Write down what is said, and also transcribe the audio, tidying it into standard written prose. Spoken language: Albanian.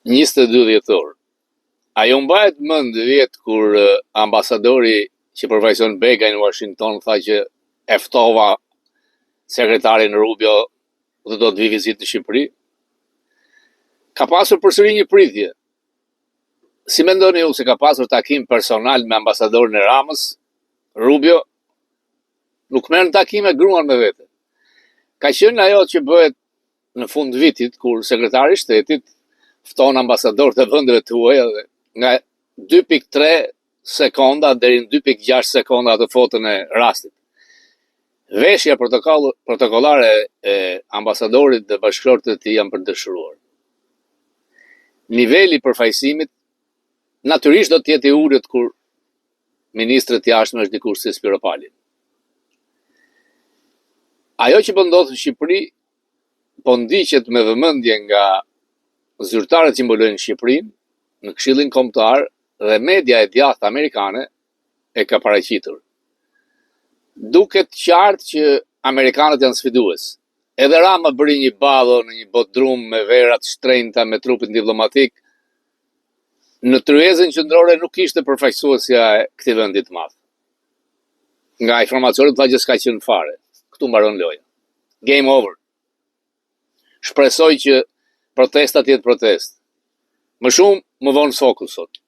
22 dhjetor. Ajo mbahet mend vjet kur ambasadori që përfaqëson Bega në Washington tha që e ftova sekretarin Rubio dhe do të vi vizitë në Shqipëri. Ka pasur përsëri një pritje. Si mendoni ju se ka pasur takim personal me ambasadorin e Ramës, Rubio? Nuk merr në takim me gruan me vete. Ka qenë ajo që bëhet në fund vitit, kur sekretari i shtetit fton ambasador të vendeve tuaja dhe nga 2.3 sekonda deri në 2.6 sekonda atë fotën e rastit. Veshja protokollare e ambasadorit dhe bashkëshortët e tij janë për dëshiruar. Niveli i përfaqësimit natyrisht do të jetë i ulët kur ministrët jashtëm është dikush si Spiro Pali. Ajo që po ndodh në Shqipëri po ndiqet me vëmendje nga zyrtarët që mbolojnë Shqipërinë në Këshillin Kombëtar dhe media e djathtë amerikane e ka paraqitur. Duket qartë që amerikanët janë sfidues. Edhe Rama bëri një ballo në një botdrum me verat shtrenjta me trupin diplomatik. Në tryezën qendrore nuk ishte përfaqësuesja e këtij vendi të madh. Nga informacionet tha që s'ka qenë fare. Këtu mbaron loja. Game over. Shpresoj që protestat jetë protestë. Më shumë, më vonë s'fokus sot.